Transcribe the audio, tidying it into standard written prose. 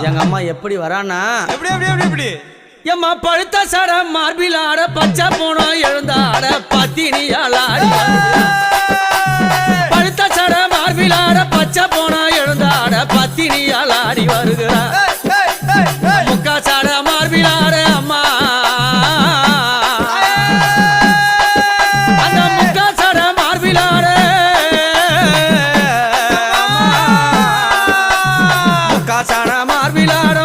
எங்க அம்மா எப்படி வரானா எப்படி எப்படி எப்படி எப்படி எம்மா பழுத்த சட மார்பில் ஆட பச்சை போனோம் எழுந்தாட பத்தினியால் ஆடி பழுத்த சட மார்பில் ஆட பச்சை போனோம் எழுந்தாட பத்தினியால் ஆடி வருகிறார் முக்கா சட மார்பில் ஆட அம்மா அந்த முக்கா சட மார்பில் ஆட முக்கா சட மார்பில் ஆட